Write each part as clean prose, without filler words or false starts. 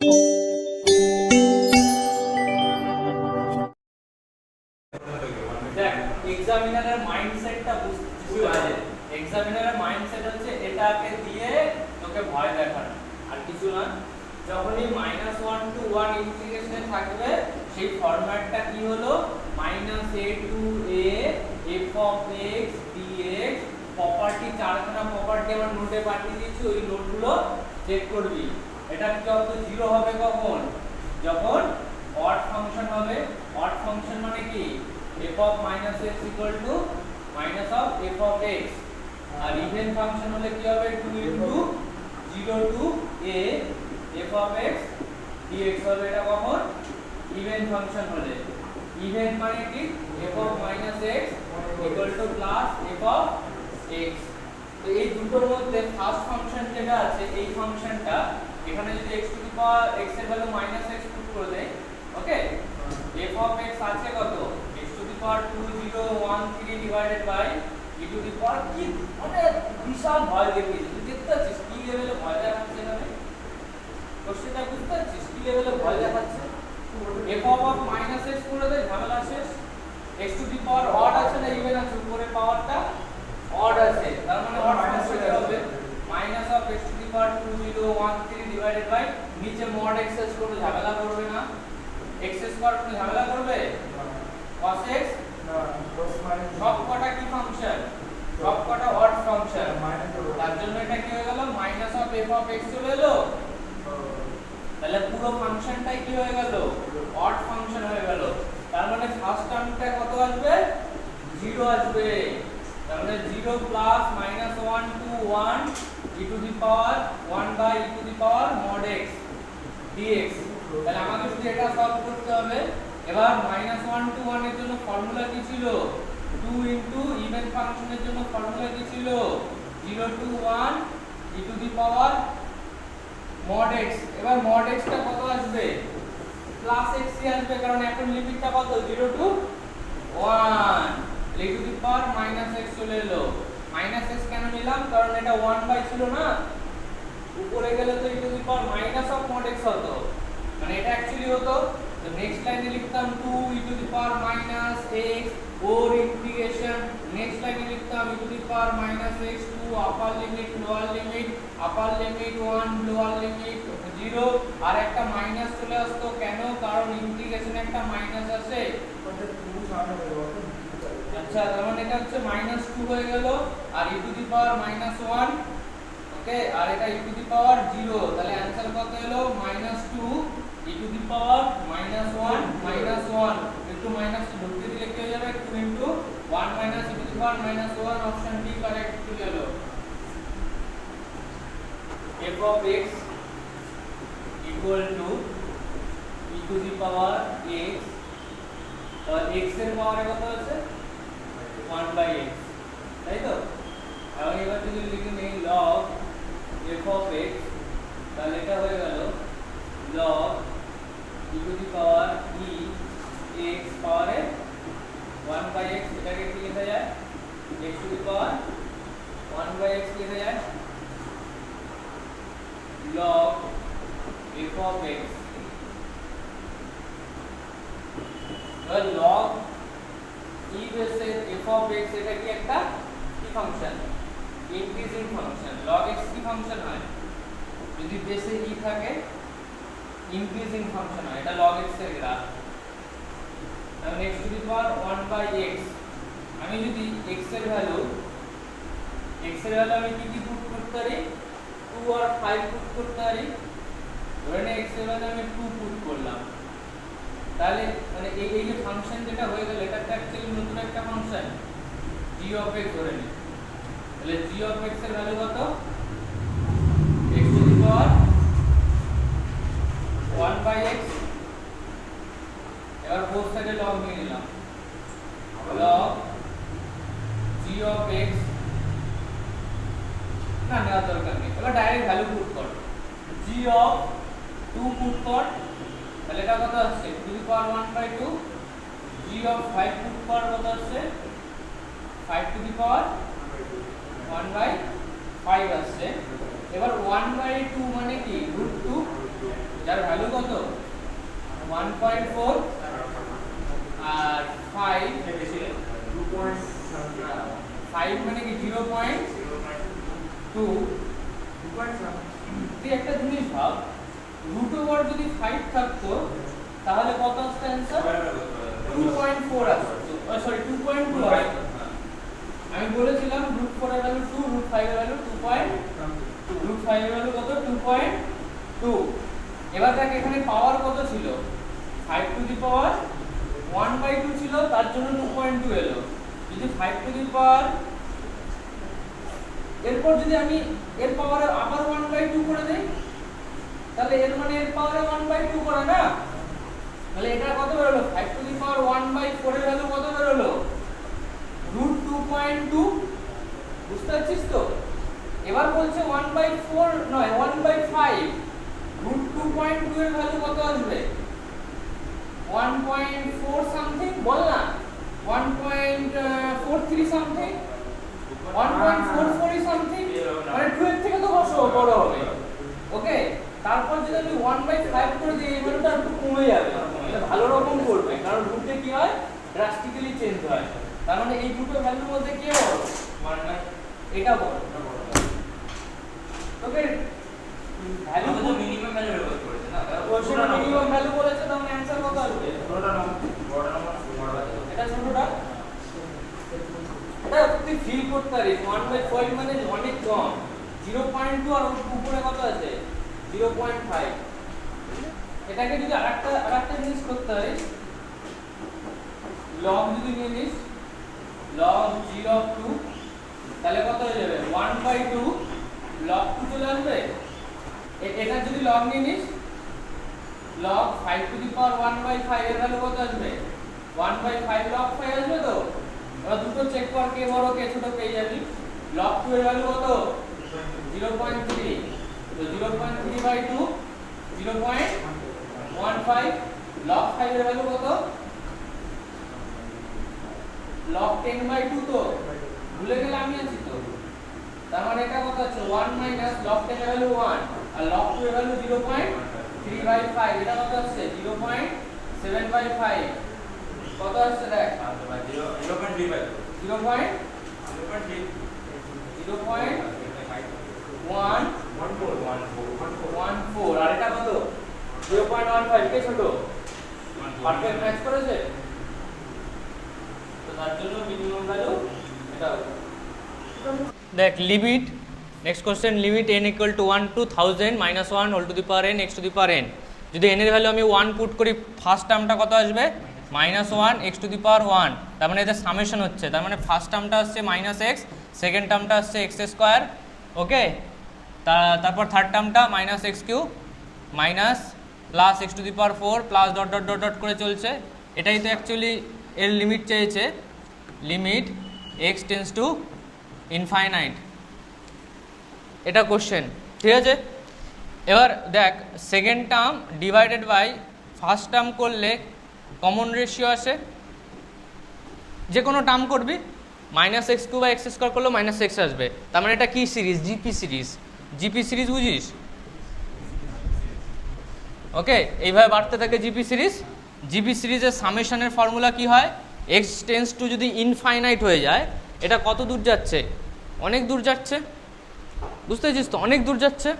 দেখ এক্সামিনারের মাইন্ডসেটটা বুঝতে হবে। এক্সামিনারের মাইন্ডসেট হচ্ছে এটাকে দিয়ে তোকে ভয় দেখানো, আর কিছু না। যখনই -1 to 1 ইন্টিগ্রেশনে থাকবে সেই ফরম্যাটটা কি হলো, -a to a f of x dx। Property চারখানা প্রপার্টি আমার নোটে পাঠিয়ে দিয়েছি, ওই নোটগুলো চেক করবি। এটা কি হবে, 0 হবে কখন, যখন অড ফাংশন হবে। অড ফাংশন মানে কি, f of -x equal to minus of f of x। আর ইভেন ফাংশন হলে কি হবে, 2 into 0 to a f of x dx হবে। এটা কখন, ইভেন ফাংশন হলে। ইভেন মানে কি, f of -x equal to plus f of x। তো এই দুটোর মধ্যে ফার্স্ট ফাংশন যেটা আছে, এই ফাংশনটা এখানে যদি x to the power x এর ভ্যালু -x পুট করে দেই, ওকে, f of x আছে কত, x to the power 2013 divided by e to the power, কি মানে বিশাল ভয় দেখিয়েছে। তুই দেখতে পাচ্ছিস কি লেভেলে ভয় দেখাচ্ছে এখানে, কোশ্চেনটা বুঝতে পারছিস কি লেভেলে ভয় দেখাচ্ছে। f of -x করে দেই, ঝামেলা শেষ। x to the power odd আছে না ইভেন আছে, উপরে পাওয়ারটা অড আছে, তার মানে অড ফাংশন হবে minus of x to the power 2013 divided by, নিচে মড x করে ঝামেলা করবে না, x স্কয়ার করে ঝামেলা করবে, cos x সবকটা কি ফাংশন, সবকটা অড ফাংশন, তার জন্য এটা কি হয়ে গেল, minus of f of x চলে এলো। তাহলে পুরো ফাংশনটাই কি হয়ে গেল, অড ফাংশন হয়ে গেল। তার মানে ফার্স্ট টার্মটা কত আসবে, 0 আসবে। তার মানে 0 plus -1 to 1 e to the power 1 by e to the power mod x dx। তাহলে আমাকে শুধু এটা সলভ করতে হবে। এবার -1 to 1 এর জন্য ফর্মুলা কি ছিল, 2 ইনটু ইভেন ফাংশনের জন্য ফর্মুলা কি ছিল, 0 to 1 e to the power mod x। এবার mod x টা কত আসবে, প্লাস x আসবে, কারণ এখন লিমিটটা কত, 0 to 1, e to the power -x চলে এলো। -x কেন নিলাম, কারণ এটা 1 বাই ছিল না, উপরে গেলে তো e to the power minus of mod x হতো, মানে এটা অ্যাকচুয়ালি হতো। তো নেক্সট লাইনে লিখতাম 2 e to the power -x ওর ইন্টিগ্রেশন, নেক্সট লাইনে লিখতাম e to the power -x to upper limit lower limit, upper limit 1 lower limit 0, আর একটা মাইনাস চলে আসতো, কেন, কারণ ইন্টিগ্রেশনে একটা মাইনাস আছে। আচ্ছা, তার মানে এটা হচ্ছে -2 হয়ে গেল, আর e টু দি পাওয়ার -1, ওকে, আর এটা e টু দি পাওয়ার 0। তাহলে आंसर কত হলো, -2 e টু দি পাওয়ার -1 -1, একটু মাইনাস ঢুকতে দিলে কি হয়ে যাবে, 2 into 1 minus e to the power -1, option D correct চলে এলো। f of x equal to e to the power x, আর x এর পাওয়ারে কত আছে, 1 বাই x, তাই তো। এখন এবার যদি লিখে নেই log f of x, তাহলে এটা হয়ে গেল log e to the power e x পাওয়ারে 1 বাই x, এটাকে কি লেখা যায়, x to the power 1 by x লেখা যায়, log f of x। এবার log e বেসে f of x, এটা কি একটা কি function, increasing function. log x কি ফাংশন হয়, যদি বেসে e থাকে ইনক্রিজিং ফাংশন হয়, এটা log x এর গ্রাফ। তাহলে x to the power 1 by x, আমি যদি x এর ভ্যালু আমি কি পুট করতে পারি, 2 আর 5 পুট করতে পারি। ধরে নে x এর ভ্যালু আমি 2 পুট করলাম, তাহলে মানে এই যে ফাংশন যেটা হয়ে গেল, এটা অ্যাকচুয়ালি নতুন একটা ফাংশন g of x ধরে নি। তাহলে g of x এর ভ্যালু কত, x to the power 1 by x। এবার বোথ সাইডে log নিয়ে নিলাম, log g of x, না নেওয়ার দরকার নেই, এবার ডাইরেক্ট ভ্যালু পুট কর, g of 2 পুট কর, তাহলে এটা কত আসছে, to the power 1 by 2, g of 5 put কর, কত আসছে, 5 টু দি পাওয়ার 1 বাই 5 আসছে। এবার 1 বাই 2 মানে কি, √2, যার ভ্যালু কত 1.4 আর 5 মানে কি 0.2। তুই একটা জিনিস ভাব, রুট ওভার যদি 5 থাকতো তাহলে কত আসতো অ্যানসার 2.4 আসতো, সরি 2.2 হয়। আমি বলেছিলাম রুট 4 এর ভ্যালু 2, রুট 5 এর ভ্যালু 2.2, রুট 5 এর ভ্যালু কত 2.2। এবার দেখ এখানে পাওয়ার কত ছিল 5 টু দি পাওয়ার 1/2 ছিল, তার জন্য 2.2 এলো। যদি 5 টু দি পাওয়ার এরপর যদি আমি এর পাওয়ারে আবার 1/2 করে দেই তাহলে এর মানে এর পাওয়ারে 1/2 করে না, তাহলে এটা কত বের হলো 5 টু দি পাওয়ার 1/4 এর ভ্যালু কত বের হলো √2.2। বুঝতে পারছিস তো? এবার বলছে 1/4 নয় 1/5, √2.2 এর ভ্যালু কত আসবে 1.4 সামথিং, বল না 1.43 সামথিং, 1.44 সামথিং, মানে 2 এর থেকে তো বড় হবে। ওকে, তারপর যদি আমি 1/5 করে দিই এই ভ্যালুটা একটু কমে যাবে, এটা ভালো রকম করবে, কারণ রুটে কি হয় ড্রাস্টিক্যালি চেঞ্জ হয়। তার মানে এই দুটো ভ্যালুর মধ্যে কি বড় মানে এটা বড়। ওকে, ভ্যালু তো মিনিমাম ভ্যালু রেকর্ড করেছে না, কোশ্চেনে মিনিমাম ভ্যালু বলেছে, তার মানে आंसर কত আসবে বড়টা এটা ছোটটা। এটা তুই ফিল করতে পারিস 1/5 মানে অনেক কম, 0.2 আর উপরে কত আছে 0.5। এটাকে যদি আরেকটা জিনিস করতে পারিস, log যদি নিয়ে নিস log 0 তাহলে কত হয়ে যাবে 1/2 log 2 চলে আসবে। এটা যদি log নিয়ে নিস log 5 টু দি পাওয়ার 1/5 এর ভ্যালু কত আসবে 1/5 log 5 আসবে। তো এবার দুটো চেক কর কে বড় কে ছোট পেয়ে যাবি। log 2 এর ভ্যালু কত 0.3, তো 0.3/2 0.15। log 5 এর ভ্যালু কত log 10/2, তো ভুলে গেলে আমি আছি তো, তার মানে এটা কত আছে 1 মাইনাস log 10 এর ভ্যালু 1 আর log 2 এর ভ্যালু 0.3/5, এটা কত আসছে 0.7/5, কত আসছে দেখ 0.14 আর এটা কত 0.15, কে ছোট পারফেক্ট ম্যাচ করেছে, তো তার জন্য মিনিমাম ভ্যালু এটা দেখ limit. Next question, limit n equal to 1 to 1000 minus 1 whole to the power n x to the power n। যদি n এর ভ্যালু আমি 1 পুট করি ফার্স্ট টার্মটা কত আসবে -1 x to the power 1, তার মানে এদের সামেশন হচ্ছে, তার মানে ফার্স্ট টার্মটা আসছে -x, সেকেন্ড টার্মটা আসছে x²। ওকে, তারপর থার্ড টার্মটা -x³ minus plus x to the power 4 plus dot dot dot dot করে চলছে। এটাই তো অ্যাকচুয়ালি এর লিমিট চেয়েছে, limit x tends to infinite, এটা কোশ্চেন, ঠিক আছে। এবার দেখ second term divided by first term করলে কমন রেশিও আসে, যে কোনো টার্ম করবি -x³ বা x² করলেও -x আসবে, তার মানে এটা কি series GP series, GP series বুঝিস। ওকে, এইভাবে বাড়তে থাকে জিপি সিরিজ। জিপি সিরিজের সামেশনের ফর্মুলা কি হয়, x টেন্ডস টু যদি ইনফাইনাইট হয়ে যায়, এটা কত দূর যাচ্ছে অনেক দূর যাচ্ছে, বুঝতে পেরেছিস তো অনেক দূর যাচ্ছে,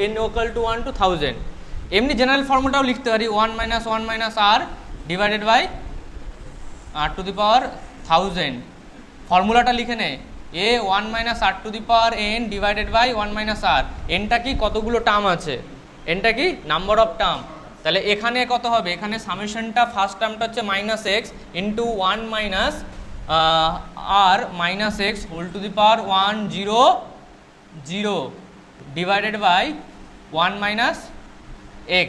n equal to 1 to 1000। এমনি জেনারেল ফর্মুলাটাও লিখতে পারি 1 - 1 - r divided by r to the power 1000। ফর্মুলাটা লিখে নে a 1 - r to the power n divided by 1 - r। nটা কি কতগুলো টার্ম আছে, nটা কি নাম্বার অফ টার্ম, তাহলে এখানে কত হবে, এখানে সামেশনটা ফার্স্ট টার্মটা হচ্ছে -x into 1 - r - x whole to the power 1 0 0 divided by 1 - x।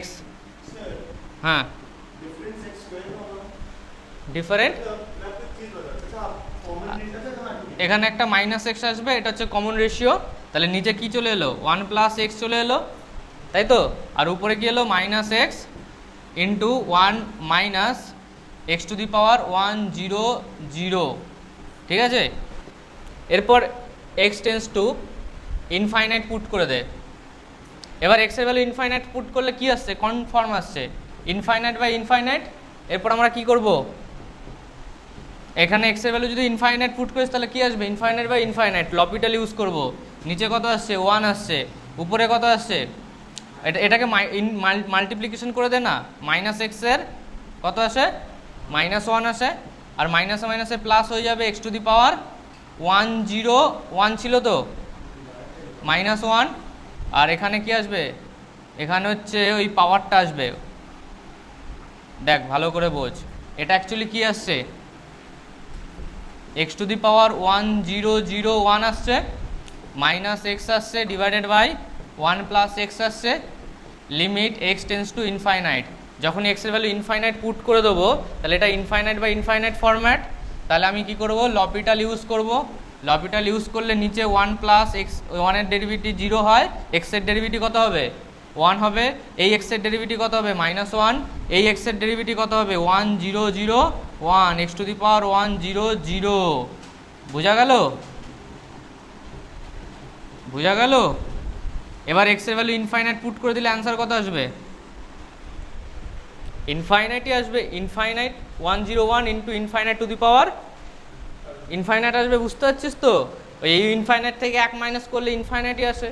হ্যাঁ ডিফারেন্ট, এখানে একটা -x আসবে, এটা হচ্ছে কমন রেশিও, তাহলে নিচে কি চলে এলো 1 + x চলে এলো, তাই তো, আর উপরে কি এলো -x into 1 - x to the power 1 0 0, ঠিক আছে। এরপর x tends to infinite put করে দে, এবার এক্স এর ভ্যালু ইনফাইনাইট পুট করলে কি আসছে, কোন ফর্ম আসছে, ইনফাইনাইট বাই ইনফাইনাইট। এরপর আমরা কি করব, এখানে এক্স এর ভ্যালু যদি ইনফাইনাইট পুট করিস তাহলে কি আসবে, ইনফাইনাইট বাই ইনফাইনাইট, লপিটাল ইউজ করব। নিচে কত আসছে, 1 আসছে, উপরে কত আসছে, এটাকে মাল্টিপ্লিকেশন করে দে না, মাইনাস এক্স এর কত আসে, -1 আসে, আর মাইনাসে মাইনাসে প্লাস হয়ে যাবে এক্স টু দি পাওয়ার 1 0 1 ছিল তো -1, আর এখানে কি আসবে, এখানে হচ্ছে ওই পাওয়ারটা আসবে, দেখ ভালো করে বোঝ, এটা অ্যাকচুয়ালি কি আসছে, এক্স টু দি পাওয়ার 1 0 0 1 আসছে, মাইনাস এক্স আসছে ডিভাইডেড বাই 1 প্লাস এক্স আসছে, limit x tends to infinite. যখন এক্স এর ভ্যালু ইনফাইনাইট পুট করে দেবো তাহলে এটা ইনফাইনাইট বাই ইনফাইনাইট ফরম্যাট, তাহলে আমি কি করব, লপিটাল ইউজ করব। লপিটাল ইউজ করলে নিচে 1 প্লাস এক্স, 1 এর ডেরিভেটিভ 0 হয়, এক্স এর ডেরিভেটিভ কত হবে, 1 হবে, এই এক্স এর ডেরিভেটিভ কত হবে, -1, এই এক্স এর ডেরিভেটিভ কত হবে, 1 0 0 1, এক্স টু দি পাওয়ার 1 0 0। বোঝা গেল, বোঝা গেল। এবার এক্স এর ভ্যালু ইনফাইনাইট পুট করে দিলে অ্যান্সার কত আসবে, ইনফাইনাইটই আসবে, infinite 1 0 1 into infinite two the power infinite আসবে, বুঝতে পারছিস তো, এই ইনফাইনাইট থেকে 1 মাইনাস করলে ইনফাইনাইটই আসে।